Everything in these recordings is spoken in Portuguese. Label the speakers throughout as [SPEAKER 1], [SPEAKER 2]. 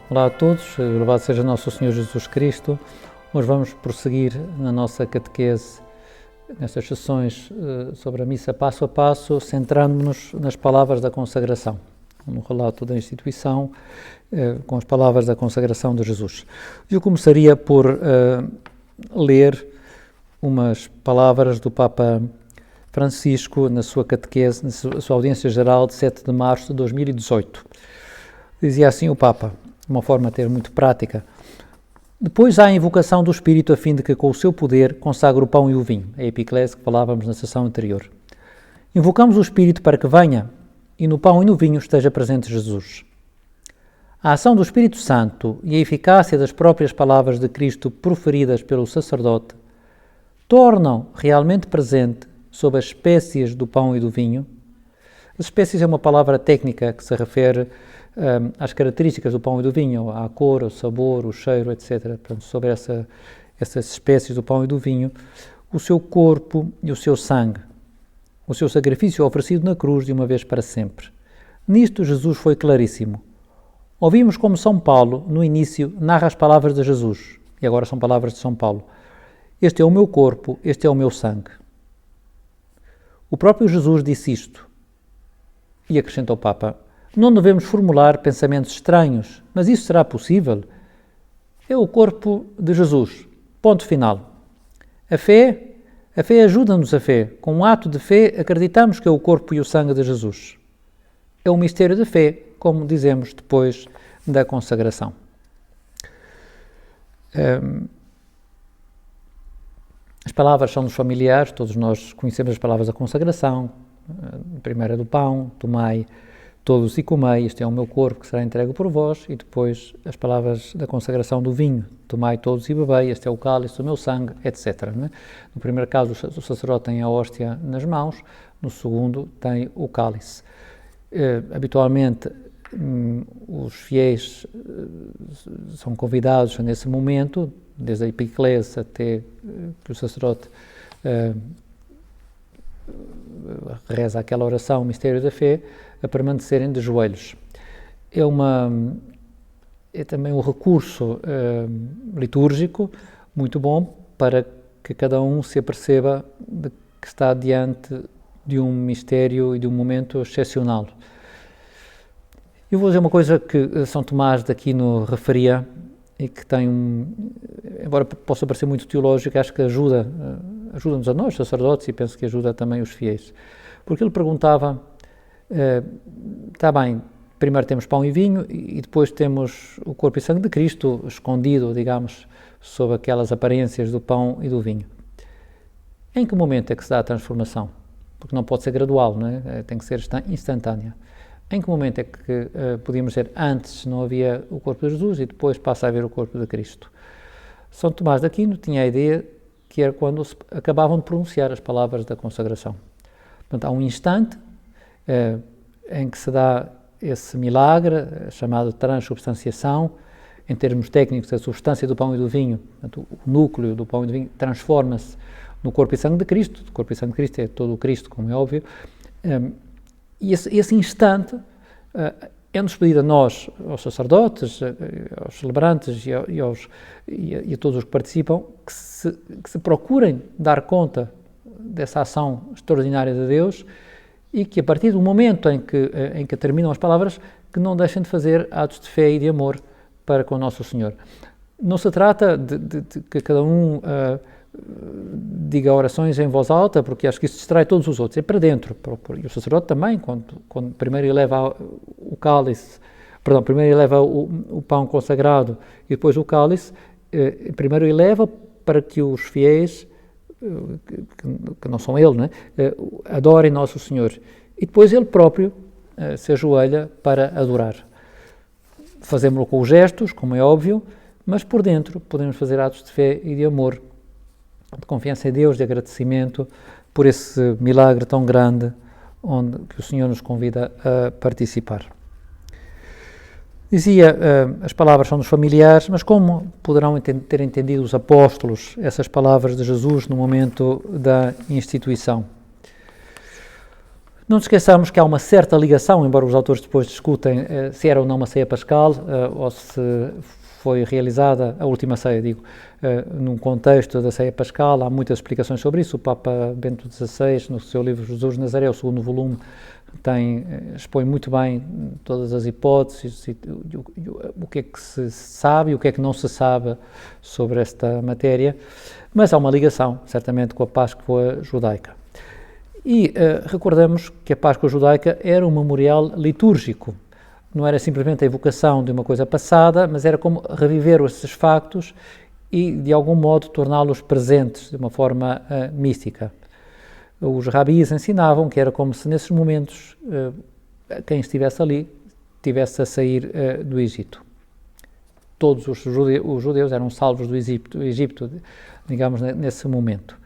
[SPEAKER 1] Olá a todos, louvado seja nosso Senhor Jesus Cristo. Hoje vamos prosseguir na nossa catequese, nestas sessões sobre a missa passo a passo, centrando-nos nas palavras da consagração, no relato da instituição, com as palavras da consagração de Jesus. Eu começaria por ler umas palavras do Papa Francisco na sua catequese, na sua audiência geral de 7 de março de 2018. Dizia assim o Papa, de uma forma até muito prática: depois há a invocação do Espírito a fim de que com o seu poder consagre o pão e o vinho, a epiclese que falávamos na sessão anterior. Invocamos o Espírito para que venha e no pão e no vinho esteja presente Jesus. A ação do Espírito Santo e a eficácia das próprias palavras de Cristo proferidas pelo sacerdote tornam realmente presente sob as espécies do pão e do vinho. As espécies é uma palavra técnica que se refere às características do pão e do vinho, à cor, ao sabor, o cheiro, etc. Portanto, sobre essas espécies do pão e do vinho, o seu corpo e o seu sangue, o seu sacrifício oferecido na cruz de uma vez para sempre. Nisto Jesus foi claríssimo. Ouvimos como São Paulo, no início, narra as palavras de Jesus, e agora são palavras de São Paulo. Este é o meu corpo, este é o meu sangue. O próprio Jesus disse isto, e acrescenta o Papa: não devemos formular pensamentos estranhos, mas isso será possível? É o corpo de Jesus. Ponto final. A fé ajuda-nos a fé. Com um ato de fé, acreditamos que é o corpo e o sangue de Jesus. É um mistério de fé, como dizemos depois da consagração. As palavras são-nos familiares, todos nós conhecemos as palavras da consagração. A primeira é do pão, tomai todos e comei, este é o meu corpo que será entregue por vós, e depois as palavras da consagração do vinho, tomai todos e bebei, este é o cálice do meu sangue, etc. Não é? No primeiro caso o sacerdote tem a hóstia nas mãos, no segundo tem o cálice. Habitualmente os fiéis são convidados nesse momento, desde a epiclese até que o sacerdote reza aquela oração, o mistério da fé, a permanecerem de joelhos. É também um recurso litúrgico muito bom para que cada um se aperceba de que está diante de um mistério e de um momento excepcional. Eu vou dizer uma coisa que São Tomás de Aquino referia e que tem embora possa parecer muito teológico, acho que ajuda-nos a nós, sacerdotes, e penso que ajuda também os fiéis. Porque ele perguntava, está bem, primeiro temos pão e vinho e depois temos o corpo e sangue de Cristo escondido, digamos, sob aquelas aparências do pão e do vinho. Em que momento é que se dá a transformação? Porque não pode ser gradual, não é? Tem que ser instantânea. Em que momento é que podíamos dizer antes não havia o corpo de Jesus e depois passa a haver o corpo de Cristo? São Tomás de Aquino tinha a ideia que era quando se acabavam de pronunciar as palavras da consagração. Portanto, há um instante em que se dá esse milagre, chamado transubstanciação. Em termos técnicos, a substância do pão e do vinho, portanto, o núcleo do pão e do vinho, transforma-se no corpo e sangue de Cristo. O corpo e sangue de Cristo é todo o Cristo, como é óbvio. E esse instante é-nos pedido a nós, aos sacerdotes, aos celebrantes e a todos os que participam, que se procurem dar conta dessa ação extraordinária de Deus e que a partir do momento em que terminam as palavras, que não deixem de fazer atos de fé e de amor para com o Nosso Senhor. Não se trata de que cada um diga orações em voz alta, porque acho que isso distrai todos os outros, é para dentro. E o sacerdote também, quando primeiro eleva o cálice, primeiro eleva o pão consagrado e depois o cálice, primeiro eleva para que os fiéis, que não são ele, não é? Adorem Nosso Senhor. E depois ele próprio se ajoelha para adorar. Fazemos-lo com os gestos, como é óbvio, mas por dentro podemos fazer atos de fé e de amor, de confiança em Deus, de agradecimento por esse milagre tão grande que o Senhor nos convida a participar. Dizia, as palavras são dos familiares, mas como poderão ter entendido os apóstolos essas palavras de Jesus no momento da instituição? Não nos esqueçamos que há uma certa ligação, embora os autores depois discutem se era ou não uma ceia pascal, ou se foi realizada a última ceia, num contexto da ceia pascal. Há muitas explicações sobre isso. O Papa Bento XVI, no seu livro Jesus de Nazaré, o segundo volume, expõe muito bem todas as hipóteses, o que é que se sabe e o que é que não se sabe sobre esta matéria, mas há uma ligação, certamente, com a Páscoa judaica. E recordamos que a Páscoa judaica era um memorial litúrgico, não era simplesmente a evocação de uma coisa passada, mas era como reviver esses factos e, de algum modo, torná-los presentes de uma forma mística. Os rabis ensinavam que era como se, nesses momentos, quem estivesse ali estivesse a sair do Egito. Todos os judeus eram salvos do Egito, digamos, nesse momento.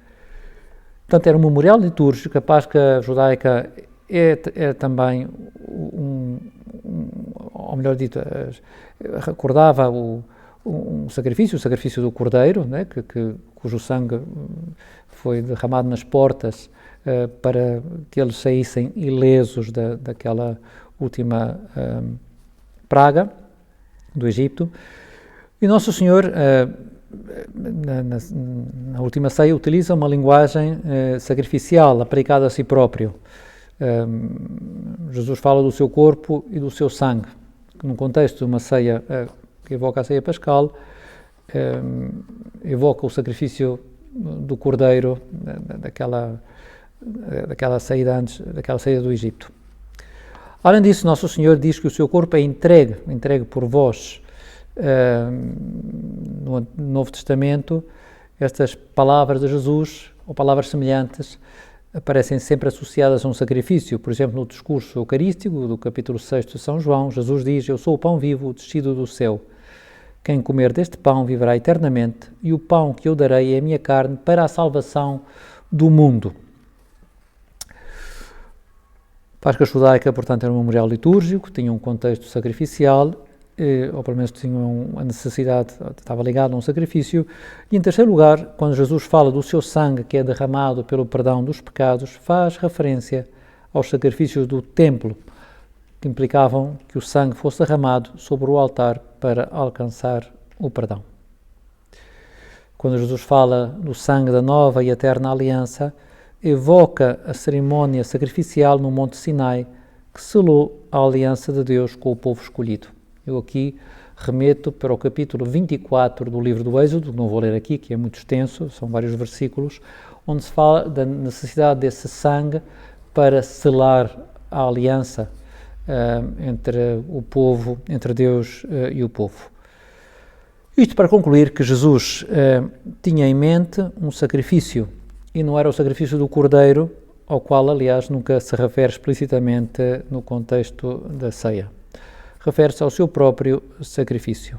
[SPEAKER 1] Portanto, era um memorial litúrgico. A Páscoa judaica é também ou melhor dito, recordava o sacrifício do Cordeiro, né, cujo sangue foi derramado nas portas para que eles saíssem ilesos daquela última praga do Egito. E Nosso Senhor, na última ceia, utiliza uma linguagem sacrificial, aplicada a si próprio. Jesus fala do seu corpo e do seu sangue, num contexto de uma ceia que evoca a ceia pascal, evoca o sacrifício do Cordeiro, daquela saída antes, daquela saída do Egito. Além disso, Nosso Senhor diz que o seu corpo é entregue por vós. No Novo Testamento, estas palavras de Jesus, ou palavras semelhantes, aparecem sempre associadas a um sacrifício. Por exemplo, no discurso eucarístico do capítulo 6 de São João, Jesus diz: eu sou o pão vivo descido do céu. Quem comer deste pão viverá eternamente, e o pão que eu darei é a minha carne para a salvação do mundo. A Páscoa judaica, portanto, era um memorial litúrgico, tinha um contexto sacrificial, ou pelo menos tinha a necessidade, estava ligado a um sacrifício. E em terceiro lugar, quando Jesus fala do seu sangue que é derramado pelo perdão dos pecados, faz referência aos sacrifícios do templo, que implicavam que o sangue fosse derramado sobre o altar para alcançar o perdão. Quando Jesus fala do sangue da nova e eterna aliança, evoca a cerimónia sacrificial no Monte Sinai, que selou a aliança de Deus com o povo escolhido. Eu aqui remeto para o capítulo 24 do livro do Êxodo, que não vou ler aqui, que é muito extenso, são vários versículos, onde se fala da necessidade desse sangue para selar a aliança entre o povo, entre Deus e o povo. Isto para concluir que Jesus tinha em mente um sacrifício, e não era o sacrifício do Cordeiro, ao qual, aliás, nunca se refere explicitamente no contexto da ceia. Refere-se ao seu próprio sacrifício.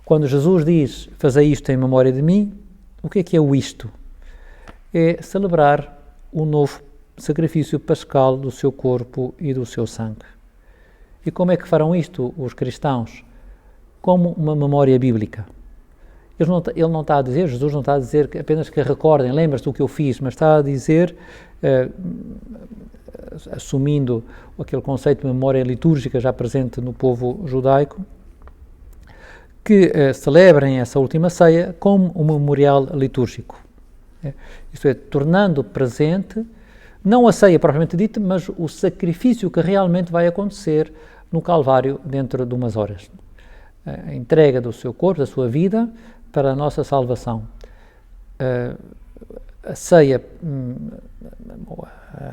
[SPEAKER 1] Quando Jesus diz, fazei isto em memória de mim, o que é o isto? É celebrar o novo sacrifício pascal do seu corpo e do seu sangue. E como é que farão isto os cristãos? Como uma memória bíblica. Ele não está a dizer, Jesus não está a dizer apenas que recordem, lembra-se do que eu fiz, mas está a dizer, assumindo aquele conceito de memória litúrgica já presente no povo judaico, que celebrem essa última ceia como um memorial litúrgico. Isto é, tornando presente, não a ceia propriamente dita, mas o sacrifício que realmente vai acontecer no Calvário dentro de umas horas. A entrega do seu corpo, da sua vida, para a nossa salvação. A ceia,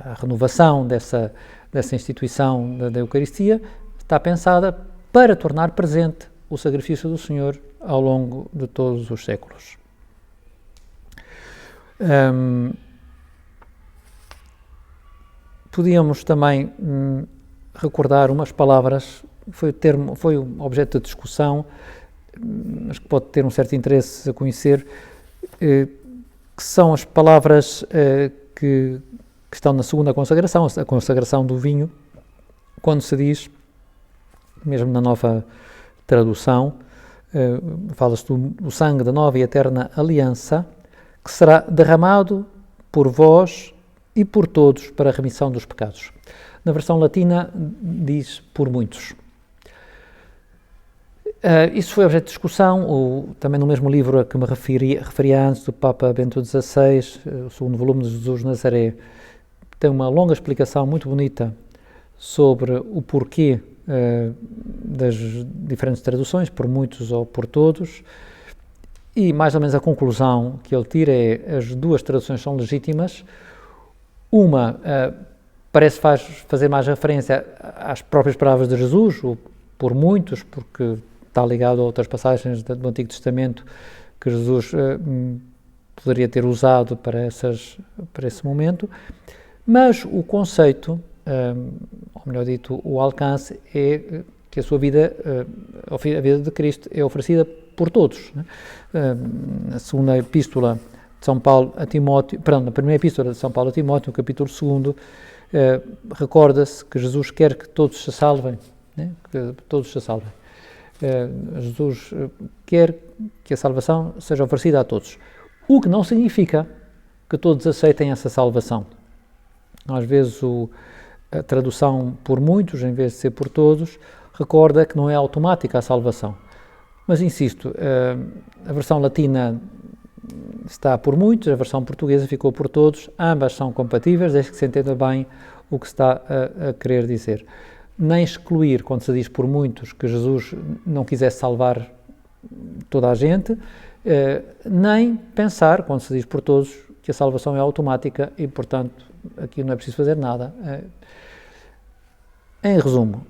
[SPEAKER 1] a renovação dessa instituição da Eucaristia está pensada para tornar presente o sacrifício do Senhor ao longo de todos os séculos. Podíamos também recordar umas palavras, foi um objeto de discussão, mas que pode ter um certo interesse a conhecer, que são as palavras que estão na segunda consagração, a consagração do vinho, quando se diz, mesmo na nova tradução, fala-se do sangue da nova e eterna aliança, que será derramado por vós e por todos para a remissão dos pecados. Na versão latina diz por muitos. Isso foi objeto de discussão, também no mesmo livro a que me referi antes, do Papa Bento XVI, o segundo volume de Jesus de Nazaré, tem uma longa explicação muito bonita sobre o porquê das diferentes traduções, por muitos ou por todos, e mais ou menos a conclusão que ele tira é: as duas traduções são legítimas. Uma parece fazer mais referência às próprias palavras de Jesus, o por muitos, porque está ligado a outras passagens do Antigo Testamento que Jesus poderia ter usado para esse momento, mas o conceito, ou melhor dito, o alcance, é que a sua vida, a vida de Cristo, é oferecida por todos. Na segunda epístola de São Paulo a Timóteo, na primeira epístola de São Paulo a Timóteo, no capítulo 2, recorda-se que Jesus quer que todos se salvem, que todos se salvem. Jesus quer que a salvação seja oferecida a todos, o que não significa que todos aceitem essa salvação. Às vezes a tradução por muitos, em vez de ser por todos, recorda que não é automática a salvação. Mas insisto, a versão latina está por muitos, a versão portuguesa ficou por todos, ambas são compatíveis, desde que se entenda bem o que se está a querer dizer. Nem excluir, quando se diz por muitos, que Jesus não quisesse salvar toda a gente, nem pensar, quando se diz por todos, que a salvação é automática e, portanto, aqui não é preciso fazer nada. Em resumo,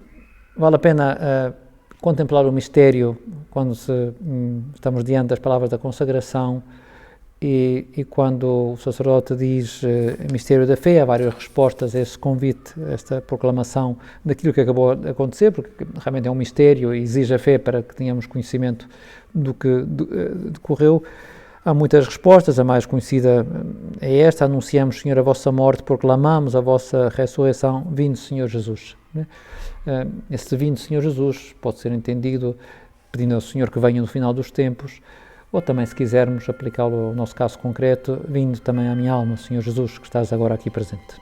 [SPEAKER 1] vale a pena contemplar o mistério quando estamos diante das palavras da consagração e quando o sacerdote diz mistério da fé, há várias respostas a esse convite, a esta proclamação daquilo que acabou de acontecer, porque realmente é um mistério e exige a fé para que tenhamos conhecimento do que decorreu. Há muitas respostas, a mais conhecida é esta: anunciamos, Senhor, a vossa morte, proclamamos a vossa ressurreição, vindo, Senhor Jesus. Esse vindo, Senhor Jesus, pode ser entendido pedindo ao Senhor que venha no final dos tempos, ou também, se quisermos aplicá-lo ao nosso caso concreto, vindo também à minha alma, Senhor Jesus, que estás agora aqui presente.